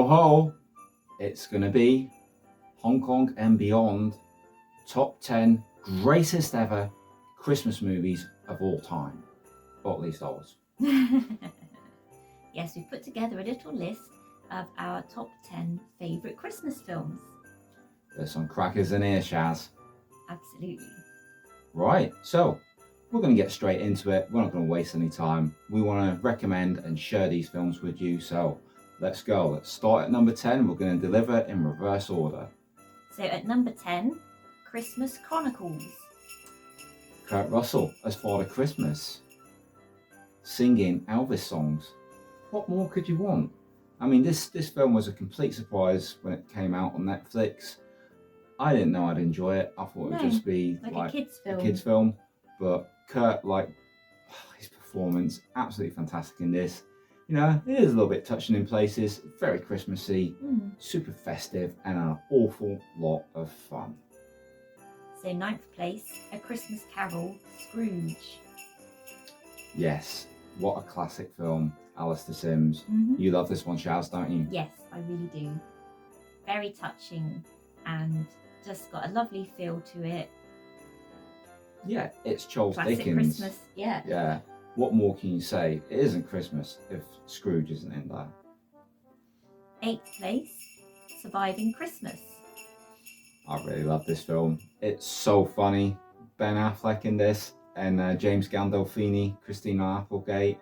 ho ho, it's going to be Hong Kong and beyond top 10 greatest ever Christmas movies of all time, or at least ours. Yes, we've put together a little list of our top 10 favourite Christmas films. There's some crackers in here, Shaz. Absolutely. Right, so we're going to get straight into it. We're not going to waste any time. We want to recommend and share these films with you, so let's go. Let's start at number 10. We're going to deliver in reverse order. So at number 10, Christmas Chronicles. Kurt Russell as Father Christmas, singing Elvis songs. What more could you want? I mean, this film was a complete surprise when it came out on Netflix. I didn't know I'd enjoy it. I thought it would just be like a kids film. But Kurt, his performance, absolutely fantastic in this. You know, it is a little bit touching in places, very Christmassy, super festive, and an awful lot of fun. So 9th place, A Christmas Carol, Scrooge. Yes, what a classic film, Alistair Sims. You love this one, Shaz, don't you? Yes, I really do. Very touching and just got a lovely feel to it. Yeah, it's Charles Classic Dickens. Christmas, yeah. Yeah, what more can you say? It isn't Christmas if Scrooge isn't in there. 8th place, Surviving Christmas. I really love this film. It's so funny. Ben Affleck in this, and James Gandolfini, Christina Applegate.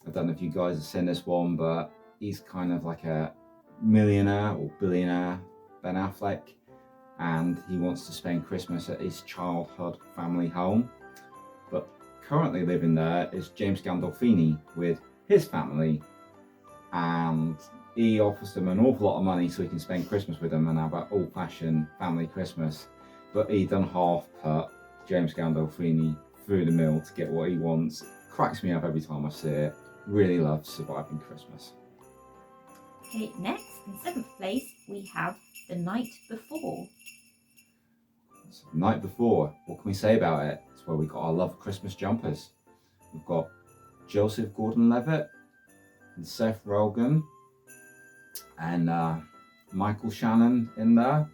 I don't know if you guys have seen this one, but he's kind of like a millionaire or billionaire, Ben Affleck, and he wants to spend Christmas at his childhood family home. But currently living there is James Gandolfini with his family, and he offers them an awful lot of money so he can spend Christmas with them and have an old-fashioned family Christmas. But he done half put James Gandolfini through the mill to get what he wants. Cracks me up every time I see it. Really love Surviving Christmas. Okay, next, in 7th place, we have The Night Before. So, Night Before, what can we say about it? It's where we got our love Christmas jumpers. We've got Joseph Gordon-Levitt and Seth Rogen and Michael Shannon in there.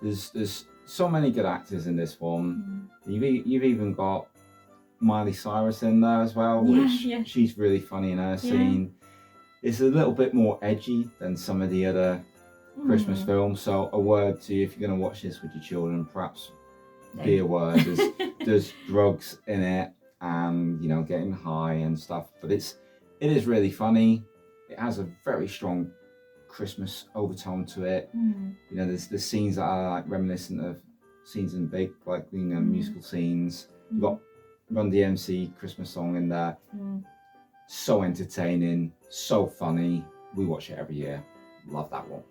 There's so many good actors in this one. You've even got Miley Cyrus in there as well, which she's really funny in her scene. It's a little bit more edgy than some of the other Christmas films, so a word to you, if you're going to watch this with your children, perhaps be aware there's drugs in it and, you know, getting high and stuff, but it is really funny. It has a very strong Christmas overtone to it. You know, there's scenes that are like reminiscent of scenes in Big, like, you know, musical scenes. You've got Run DMC Christmas song in there. So entertaining, so funny. We watch it every year. Love that one.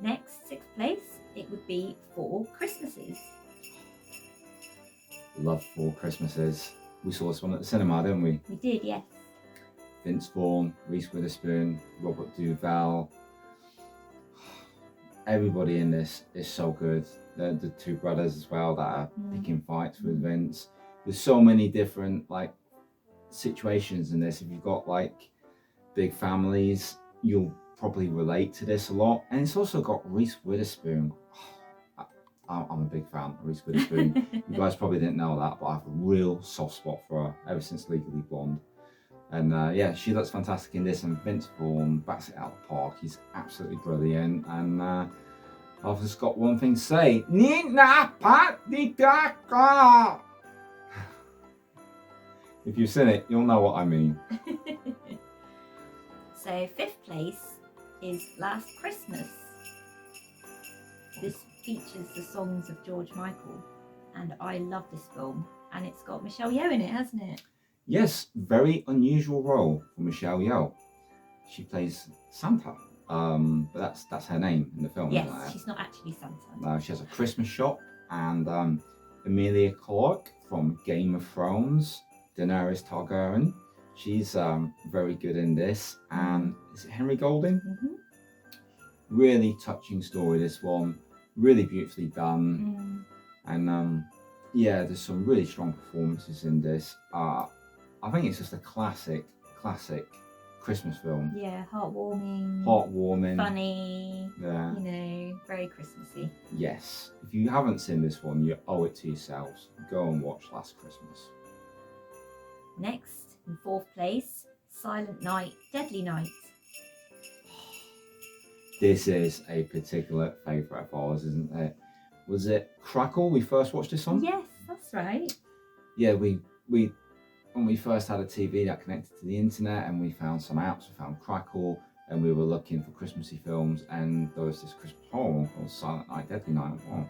Next, 6th place, it would be Four Christmases. Love Four Christmases. We saw this one at the cinema, didn't we? We did, yes. Vince Vaughn, Reese Witherspoon, Robert Duvall. Everybody in this is so good. The two brothers as well that are picking fights with Vince. There's so many different like situations in this. If you've got like big families, you'll probably relate to this a lot. And it's also got Reese Witherspoon. I'm a big fan of Reese Witherspoon. You guys probably didn't know that, but I have a real soft spot for her ever since Legally Blonde. And yeah, she looks fantastic in this, and Vince Vaughn bats it out of the park. He's absolutely brilliant. And I've just got one thing to say. Nina Patitaka! If you've seen it, you'll know what I mean. So 5th place is Last Christmas. This features the songs of George Michael, and I love this film. And it's got Michelle Yeoh in it, hasn't it? Yes, very unusual role for Michelle Yeoh. She plays Santa, but that's her name in the film. Yes, isn't it? she's not actually Santa. No, she has a Christmas shop, and Emilia Clarke from Game of Thrones, Daenerys Targaryen. She's very good in this. And is it Henry Golding? Really touching story, this one. Really beautifully done. And yeah, there's some really strong performances in this. I think it's just a classic Christmas film. Yeah, heartwarming. Heartwarming. Funny. Yeah. You know, very Christmassy. Yes. If you haven't seen this one, you owe it to yourselves. Go and watch Last Christmas. Next, in fourth place, Silent Night, Deadly Night. This is a particular favourite of ours, isn't it? Was it Crackle we first watched this on? Yes, that's right. Yeah, we when we first had a TV that connected to the internet, and we found some apps, we found Crackle, and we were looking for Christmassy films, and there was this Christmas horror one called Silent Night, Deadly Night. Oh,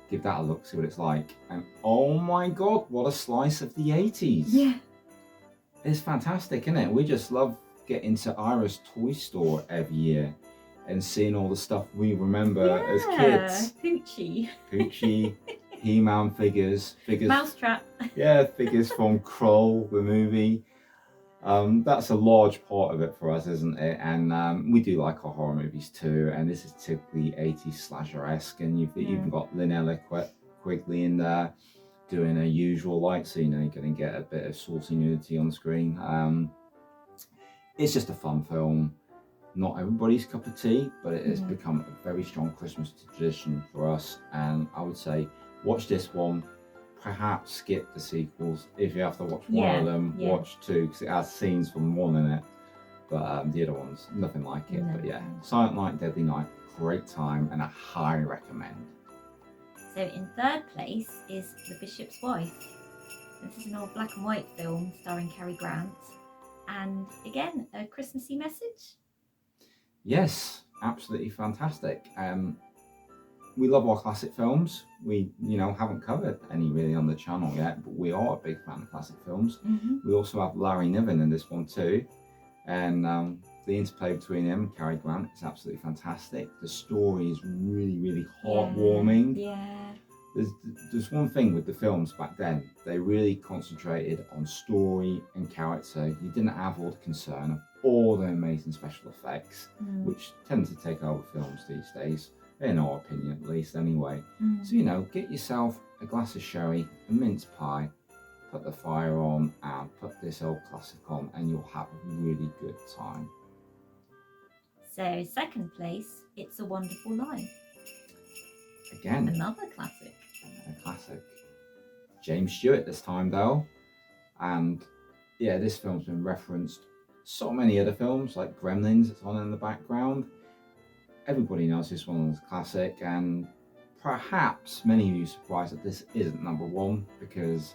give that a look, see what it's like. And oh my god, what a slice of the 80s. Yeah. It's fantastic, isn't it? We just love getting to Ira's toy store every year and seeing all the stuff we remember as kids. Poochie. He-Man figures. Mousetrap. Yeah, figures from Kroll, the movie. That's a large part of it for us, isn't it? And we do like our horror movies too. And this is typically 80s slasher-esque. And you've even got Linnella Quigley in there doing a usual light, so you know you're going to get a bit of saucy nudity on screen. It's just a fun film. Not everybody's cup of tea, but it has become a very strong Christmas tradition for us. And I would say watch this one. Perhaps skip the sequels. If you have to watch one of them, watch two, because it has scenes from one in it. But the other ones, nothing like it. No. But yeah, Silent Night, Deadly Night, great time, and I highly recommend. So in third place is The Bishop's Wife. This is an old black and white film starring Cary Grant. And again, a Christmassy message. Yes, absolutely fantastic. We love our classic films. We, haven't covered any really on the channel yet, but we are a big fan of classic films. We also have Larry Niven in this one too. And the interplay between him and Cary Grant is absolutely fantastic. The story is really, really heartwarming. Yeah. There's one thing with the films back then. They really concentrated on story and character. You didn't have all the concern of all the amazing special effects, which tend to take over films these days, in our opinion at least anyway. So, get yourself a glass of sherry, a mince pie, put the fire on and put this old classic on, and you'll have a really good time. So second place, It's a Wonderful Life. Again, another classic. A classic. James Stewart this time though. And yeah, this film's been referenced so many other films like Gremlins, it's on in the background. Everybody knows this one is a classic, and perhaps many of you are surprised that this isn't number one, because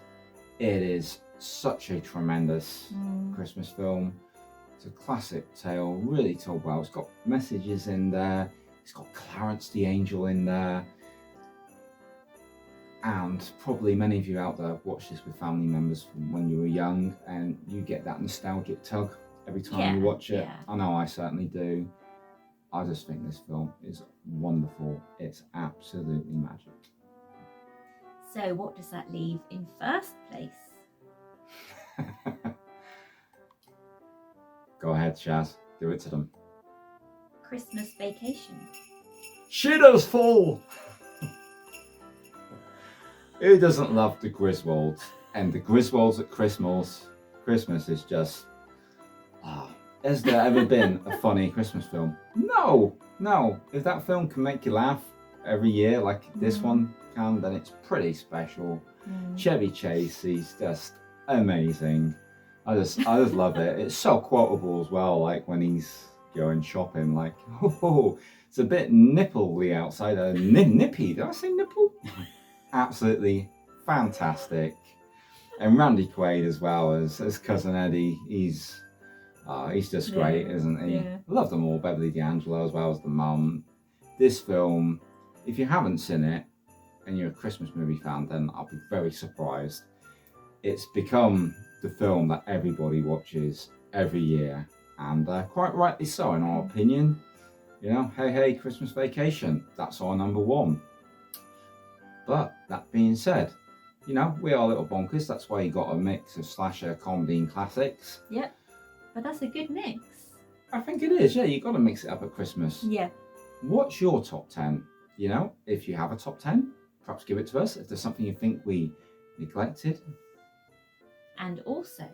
it is such a tremendous Christmas film. It's a classic tale, really told well. It's got messages in there. It's got Clarence the Angel in there. And probably many of you out there have watched this with family members from when you were young, and you get that nostalgic tug every time you watch it. Yeah. I know I certainly do. I just think this film is wonderful. It's absolutely magic. So what does that leave in first place? Go ahead, Shaz. Give it to them. Christmas Vacation. Shitter's full! Who doesn't love the Griswolds? And the Griswolds at Christmas is just... has there ever been a funny Christmas film? No. If that film can make you laugh every year like this one can, then it's pretty special. Chevy Chase, he's just amazing. I just love it. It's so quotable as well, like when he's going shopping, like, oh, it's a bit nipple-y outside. Nippy, did I say nipple? Absolutely fantastic. And Randy Quaid as well as Cousin Eddie, he's just great, isn't he? Yeah. I love them all. Beverly D'Angelo as well as the mum. This film, if you haven't seen it and you're a Christmas movie fan, then I'll be very surprised. It's become the film that everybody watches every year, and quite rightly so in our opinion. Hey, Christmas Vacation, that's our number one. But that being said, we are little bonkers. That's why you got a mix of slasher, comedy and classics. Yep. But that's a good mix. I think it is, yeah. You've got to mix it up at Christmas. Yeah. What's your top 10? If you have a top 10, perhaps give it to us. If there's something you think we neglected. And also,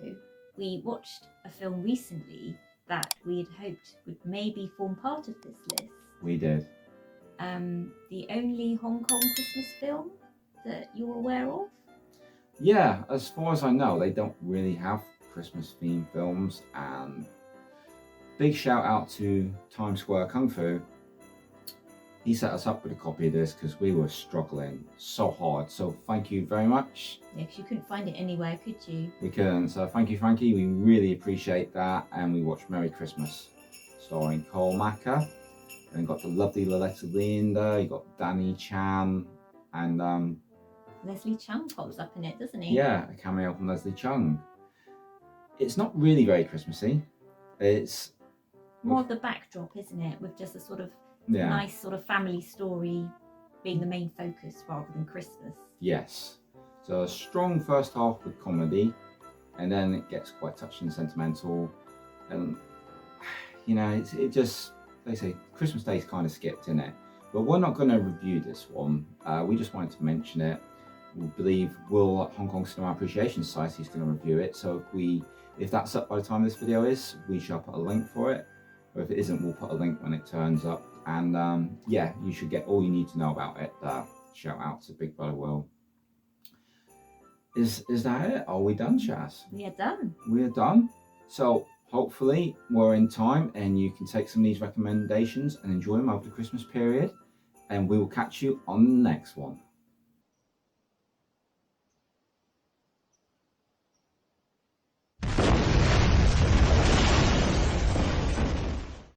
we watched a film recently that we had hoped would maybe form part of this list. We did. The only Hong Kong Christmas film that you're aware of? Yeah, as far as I know, they don't really have Christmas themed films. And big shout out to Times Square Kung Fu. He set us up with a copy of this because we were struggling so hard. So thank you very much. Yeah, because you couldn't find it anywhere, could you? We couldn't. So thank you, Frankie. We really appreciate that. And we watched Merry Christmas, starring Cole Macker. And got the lovely Loletta Lee in there. You got Danny Chan and Leslie Chung pops up in it, doesn't he? yeah, a cameo from Leslie Chung. It's not really very Christmassy. It's more of the backdrop, isn't it? With just a sort of nice sort of family story being the main focus rather than Christmas. Yes. So a strong first half with comedy, and then it gets quite touching and sentimental. And you know, it just, they say Christmas Day is kind of skipped in it. But we're not going to review this one. We just wanted to mention it. We believe Hong Kong Cinema Appreciation Society is going to review it. So if that's up by the time this video is, we shall put a link for it. Or if it isn't, we'll put a link when it turns up. And yeah, you should get all you need to know about it. Shout out to Big Brother Will. Is that it? Are we done, Shaz? We are done. We are done. So hopefully we're in time and you can take some of these recommendations and enjoy them over the Christmas period. And we will catch you on the next one.